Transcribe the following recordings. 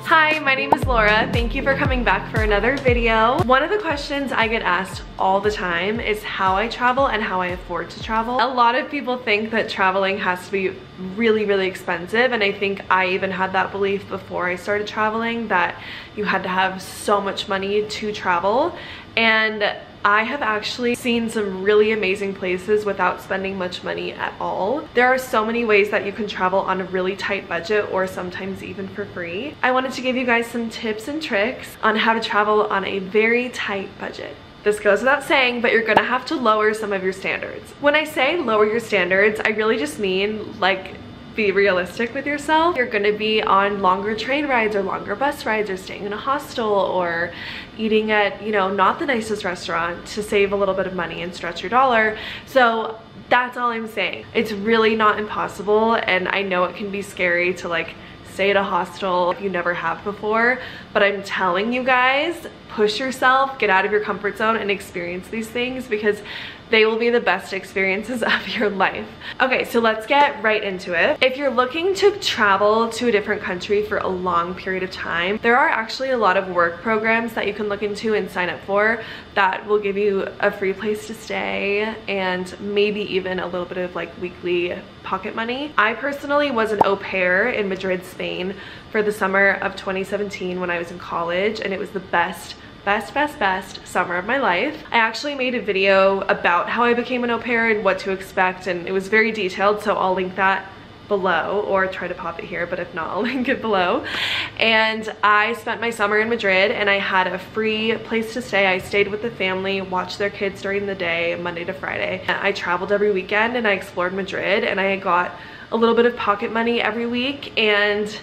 Hi, my name is Laura. Thank you for coming back for another video. One of the questions I get asked all the time is how I travel and how I afford to travel. A lot of people think that traveling has to be really expensive, and I think I even had that belief before I started traveling, that you had to have so much money to travel. And I have actually seen some really amazing places without spending much money at all. There are so many ways that you can travel on a really tight budget, or sometimes even for free. I wanted to give you guys some tips and tricks on how to travel on a very tight budget. This goes without saying, but you're gonna have to lower some of your standards. When I say lower your standards, I really just mean like be realistic with yourself. You're gonna be on longer train rides or longer bus rides, or staying in a hostel, or eating at, you know, not the nicest restaurant to save a little bit of money and stretch your dollar. So that's all I'm saying. It's really not impossible, and I know it can be scary to like stay at a hostel if you never have before, but I'm telling you guys, push yourself, get out of your comfort zone and experience these things, because they will be the best experiences of your life. Okay, so let's get right into it. If you're looking to travel to a different country for a long period of time, there are actually a lot of work programs that you can look into and sign up for that will give you a free place to stay and maybe even a little bit of like weekly pocket money. I personally was an au pair in Madrid, Spain for the summer of 2017 when I was in college, and it was the best summer of my life. I actually made a video about how I became an au pair and what to expect, and it was very detailed, so I'll link that below, or try to pop it here, but if not, I'll link it below. And I spent my summer in Madrid, and I had a free place to stay. I stayed with the family, watched their kids during the day, Monday to Friday. I traveled every weekend and I explored Madrid, and I got a little bit of pocket money every week, and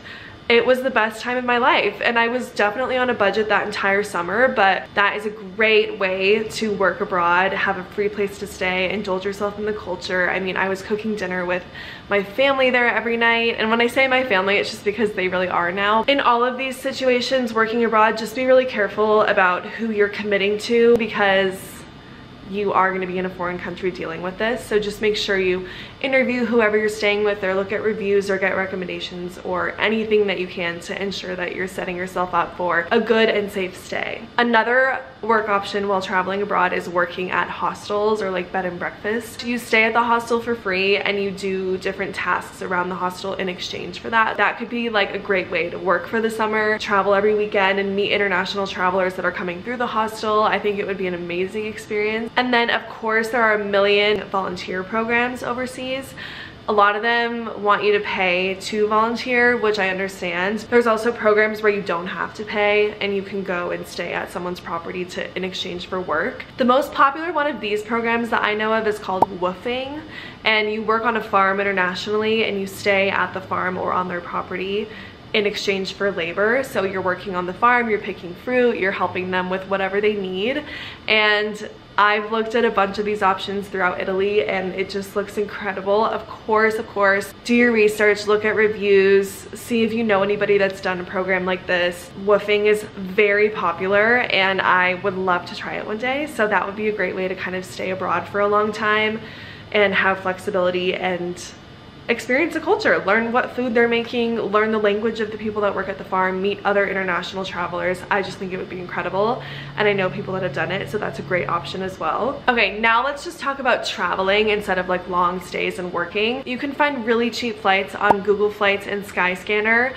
it was the best time of my life. And I was definitely on a budget that entire summer, but that is a great way to work abroad, have a free place to stay, indulge yourself in the culture. I mean, I was cooking dinner with my family there every night, and when I say my family, it's just because they really are now. In all of these situations, working abroad, just be really careful about who you're committing to, because you are going to be in a foreign country dealing with this. So just make sure you interview whoever you're staying with, or look at reviews or get recommendations or anything that you can to ensure that you're setting yourself up for a good and safe stay. Another work option while traveling abroad is working at hostels or like bed and breakfast. You stay at the hostel for free and you do different tasks around the hostel in exchange for that. That could be like a great way to work for the summer, travel every weekend and meet international travelers that are coming through the hostel. I think it would be an amazing experience. And then of course there are a million volunteer programs overseas. A lot of them want you to pay to volunteer, which I understand. There's also programs where you don't have to pay and you can go and stay at someone's property in exchange for work. The most popular one of these programs that I know of is called woofing, and you work on a farm internationally and you stay at the farm or on their property in exchange for labor. So you're working on the farm, you're picking fruit, you're helping them with whatever they need. And I've looked at a bunch of these options throughout Italy and it just looks incredible. Of course, do your research, look at reviews, see if you know anybody that's done a program like this. Woofing is very popular and I would love to try it one day. So that would be a great way to kind of stay abroad for a long time and have flexibility and experience the culture, learn what food they're making, learn the language of the people that work at the farm, meet other international travelers. I just think it would be incredible, and I know people that have done it, so that's a great option as well. Okay, now let's just talk about traveling instead of like long stays and working. You can find really cheap flights on Google Flights and Skyscanner,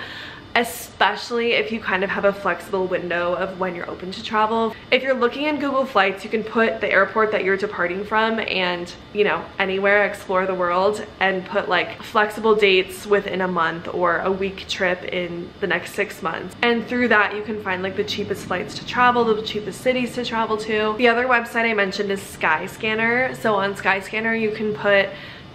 especially if you kind of have a flexible window of when you're open to travel. If you're looking in Google Flights, you can put the airport that you're departing from and, you know, anywhere, explore the world, and put like flexible dates within a month or a week trip in the next 6 months. And through that, you can find like the cheapest flights to travel, the cheapest cities to travel to. The other website I mentioned is Skyscanner. So on Skyscanner, you can put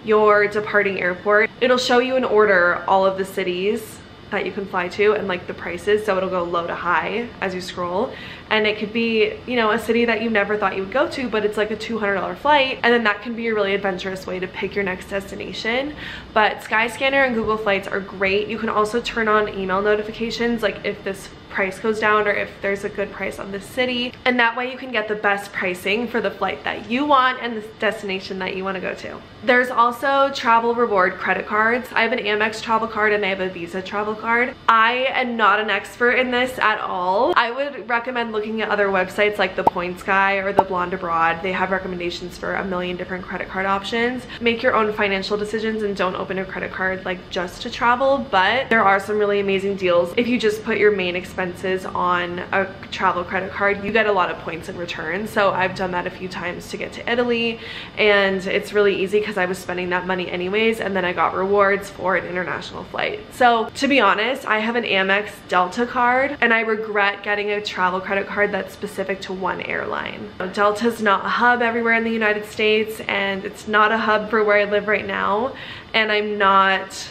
your departing airport. It'll show you in order all of the cities that you can fly to and like the prices, so it'll go low to high as you scroll, and it could be, you know, a city that you never thought you would go to, but it's like a $200 flight, and then that can be a really adventurous way to pick your next destination. But Skyscanner and Google Flights are great. You can also turn on email notifications, like if this price goes down or if there's a good price on this city, and that way you can get the best pricing for the flight that you want and the destination that you want to go to. There's also travel reward credit cards. I have an Amex travel card and I have a Visa travel card. I am not an expert in this at all. I would recommend looking at other websites like the Points Guy or the Blonde Abroad. They have recommendations for a million different credit card options. Make your own financial decisions and don't open a credit card like just to travel, but there are some really amazing deals. If you just put your main expenses on a travel credit card, you get a lot of points in return. So I've done that a few times to get to Italy, and it's really easy because I was spending that money anyways, and then I got rewards for an international flight. So to be honest, I have an Amex Delta card and I regret getting a travel credit card that's specific to one airline. Delta's not a hub everywhere in the United States, and it's not a hub for where I live right now, and I'm not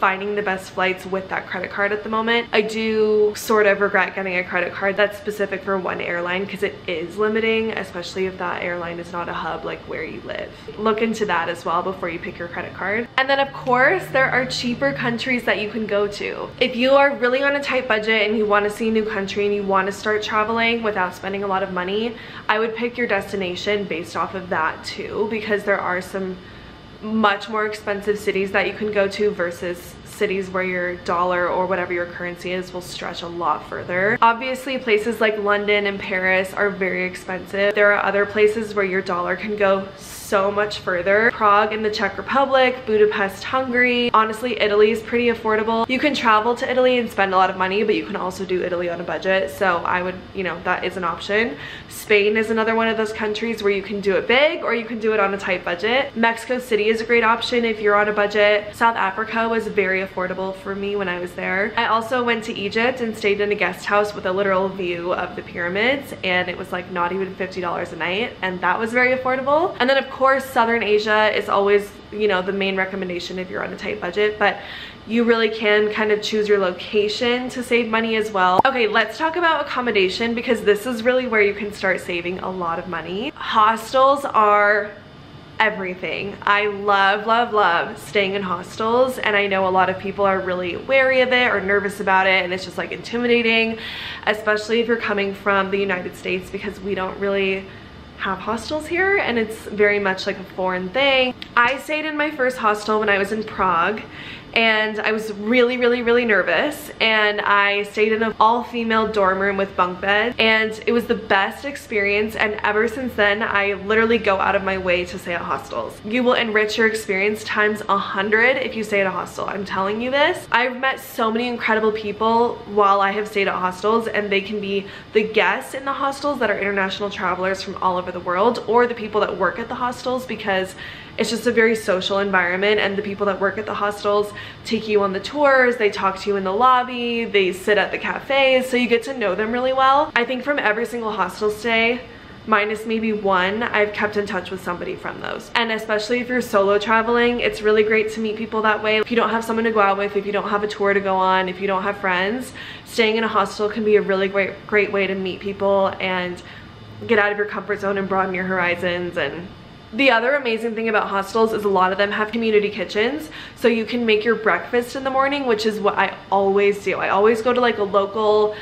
finding the best flights with that credit card at the moment. I do sort of regret getting a credit card that's specific for one airline because it is limiting, especially if that airline is not a hub like where you live. Look into that as well before you pick your credit card. And then of course, there are cheaper countries that you can go to. If you are really on a tight budget and you want to see a new country and you want to start traveling without spending a lot of money, I would pick your destination based off of that too, because there are some much more expensive cities that you can go to versus cities where your dollar or whatever your currency is will stretch a lot further. Obviously, places like London and Paris are very expensive. There are other places where your dollar can go so much further. Prague in the Czech Republic, Budapest, Hungary. Honestly, Italy is pretty affordable. You can travel to Italy and spend a lot of money, but you can also do Italy on a budget. So I would, you know, that is an option. Spain is another one of those countries where you can do it big or you can do it on a tight budget. Mexico City is a great option if you're on a budget. South Africa was very affordable for me when I was there. I also went to Egypt and stayed in a guest house with a literal view of the pyramids, and it was like not even $50 a night, and that was very affordable. And then of course, Southern Asia is always, you know, the main recommendation if you're on a tight budget, but you really can kind of choose your location to save money as well. Okay, let's talk about accommodation, because this is really where you can start saving a lot of money. Hostels are everything. I love staying in hostels, and I know a lot of people are really wary of it or nervous about it, and it's just like intimidating, especially if you're coming from the United States, because we don't really have hostels here and it's very much like a foreign thing. I stayed in my first hostel when I was in Prague, and I was really nervous, and I stayed in an all-female dorm room with bunk beds, and it was the best experience. And ever since then, I literally go out of my way to stay at hostels. You will enrich your experience times 100 if you stay at a hostel. I'm telling you this. I've met so many incredible people while I have stayed at hostels, and they can be the guests in the hostels that are international travelers from all over the world, or the people that work at the hostels, because it's just a very social environment, and the people that work at the hostels take you on the tours, they talk to you in the lobby, they sit at the cafes, so you get to know them really well. I think from every single hostel stay, minus maybe one, I've kept in touch with somebody from those. And especially if you're solo traveling, it's really great to meet people that way. If you don't have someone to go out with, if you don't have a tour to go on, if you don't have friends, staying in a hostel can be a really great way to meet people and get out of your comfort zone and broaden your horizons. And the other amazing thing about hostels is a lot of them have community kitchens, so you can make your breakfast in the morning, which is what I always do. I always go to like a local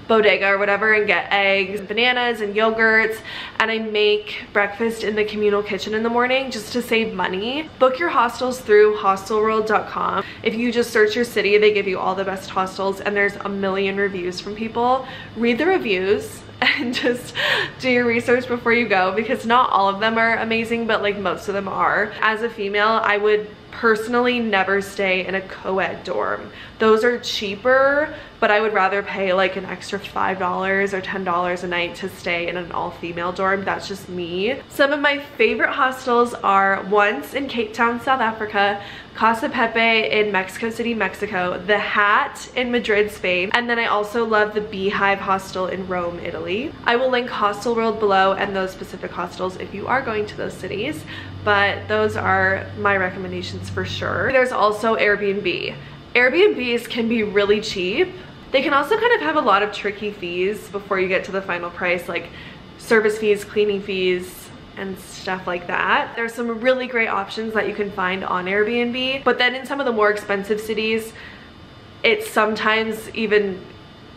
bodega or whatever and get eggs, bananas, and yogurts, and I make breakfast in the communal kitchen in the morning just to save money. Book your hostels through hostelworld.com. If you just search your city, they give you all the best hostels, and there's a million reviews from people. Read the reviews and just do your research before you go, because not all of them are amazing, but like most of them are. As a female, I would personally never stay in a co-ed dorm. Those are cheaper, but I would rather pay like an extra $5 or $10 a night to stay in an all-female dorm. That's just me. Some of my favorite hostels are Once in Cape Town, South Africa, Casa Pepe in Mexico City, Mexico, The Hat in Madrid, Spain, and then I also love the Beehive Hostel in Rome, Italy. I will link Hostel World below and those specific hostels if you are going to those cities, but those are my recommendations for sure. There's also Airbnb. Airbnbs can be really cheap, They can also kind of have a lot of tricky fees before you get to the final price, like service fees, cleaning fees, and stuff like that. There's some really great options that you can find on Airbnb, but then in some of the more expensive cities, it's sometimes even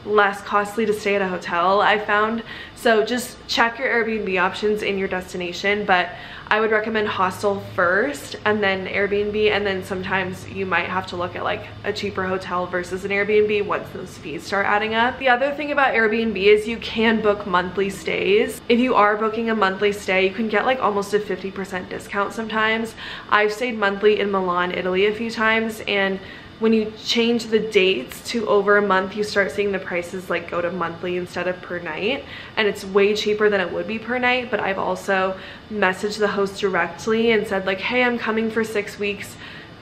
less costly to stay at a hotel, I found. So just check your Airbnb options in your destination, but I would recommend hostel first and then Airbnb, and then sometimes you might have to look at like a cheaper hotel versus an Airbnb once those fees start adding up. The other thing about Airbnb is you can book monthly stays. If you are booking a monthly stay, you can get like almost a 50% discount sometimes. I've stayed monthly in Milan, Italy a few times, and when you change the dates to over a month, you start seeing the prices like go to monthly instead of per night, and it's way cheaper than it would be per night. But I've also messaged the host directly and said like, hey, I'm coming for 6 weeks,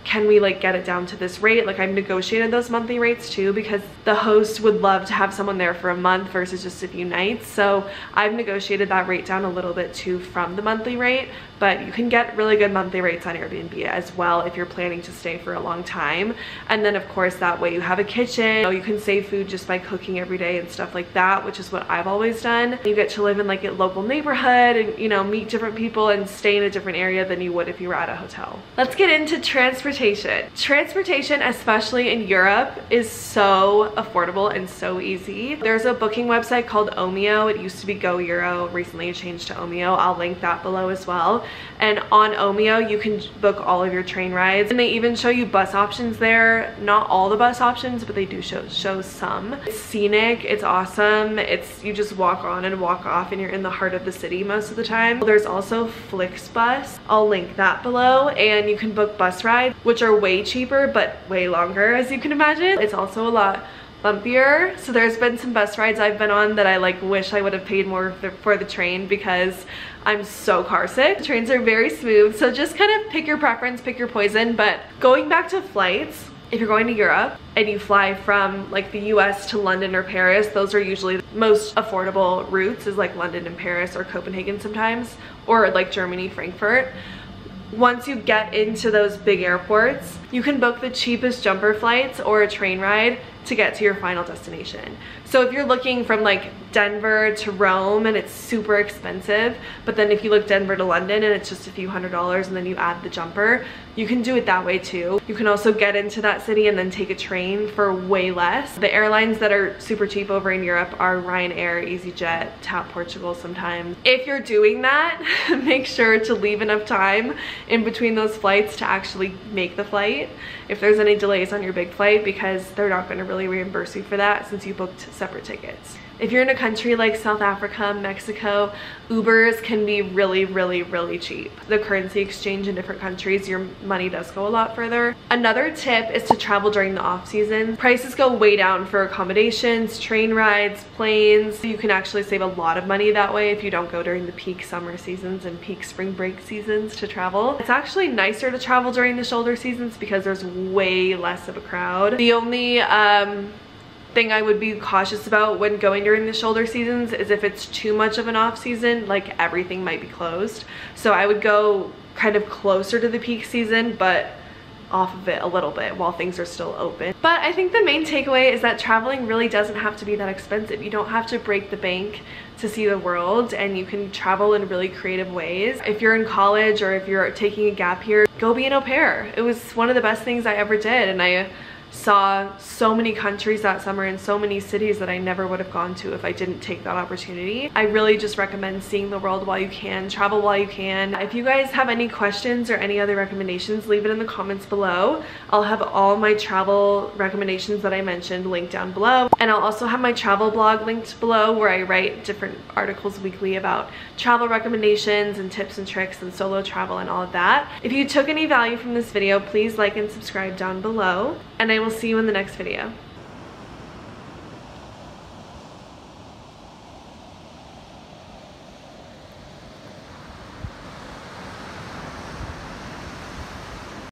can we like get it down to this rate? Like, I've negotiated those monthly rates too, because the host would love to have someone there for a month versus just a few nights. So I've negotiated that rate down a little bit too from the monthly rate, but you can get really good monthly rates on Airbnb as well if you're planning to stay for a long time. And then of course that way you have a kitchen, you can save food just by cooking every day and stuff like that, which is what I've always done. You get to live in like a local neighborhood and, you know, meet different people and stay in a different area than you would if you were at a hotel. Let's get into transportation. Transportation, especially in Europe, is so affordable and so easy. There's a booking website called Omio. It used to be Go Euro, recently it changed to Omio. I'll link that below as well. And on Omio, you can book all of your train rides, and they even show you bus options there. Not all the bus options, but they do show some. It's scenic, it's awesome. You just walk on and walk off and you're in the heart of the city most of the time. There's also Flixbus. I'll link that below, and you can book bus rides, which are way cheaper but way longer, as you can imagine. It's also a lot bumpier. So there's been some bus rides I've been on that I like wish I would have paid more for the train, because I'm so car sick. The trains are very smooth, so just kind of pick your preference, pick your poison. But going back to flights, if you're going to Europe and you fly from like the US to London or Paris, those are usually the most affordable routes, is like London and Paris, or Copenhagen sometimes, or like Germany, Frankfurt. Once you get into those big airports, you can book the cheapest jumper flights or a train ride to get to your final destination. So if you're looking from like Denver to Rome and it's super expensive, but then if you look Denver to London and it's just a few $100s and then you add the jumper, you can do it that way too. You can also get into that city and then take a train for way less. The airlines that are super cheap over in Europe are Ryanair, EasyJet, TAP Portugal sometimes. If you're doing that, make sure to leave enough time in between those flights to actually make the flight if there's any delays on your big flight, because they're not going to really reimburse you for that since you booked separate tickets. If you're in a country like South Africa, Mexico, Ubers can be really, really, really cheap. The currency exchange in different countries, your money does go a lot further. Another tip is to travel during the off season. Prices go way down for accommodations, train rides, planes. You can actually save a lot of money that way if you don't go during the peak summer seasons and peak spring break seasons to travel. It's actually nicer to travel during the shoulder seasons because there's way less of a crowd. The only thing I would be cautious about when going during the shoulder seasons is if it's too much of an off season, like everything might be closed. So I would go kind of closer to the peak season, but off of it a little bit while things are still open. But I think the main takeaway is that traveling really doesn't have to be that expensive. You don't have to break the bank to see the world, and you can travel in really creative ways. If you're in college or if you're taking a gap year, go be an au pair. It was one of the best things I ever did, and I saw so many countries that summer and so many cities that I never would have gone to if I didn't take that opportunity. I really just recommend seeing the world while you can, travel while you can. If you guys have any questions or any other recommendations, leave it in the comments below. I'll have all my travel recommendations that I mentioned linked down below, and I'll also have my travel blog linked below where I write different articles weekly about travel recommendations and tips and tricks and solo travel and all of that. If you took any value from this video, please like and subscribe down below, and I will see you in the next video.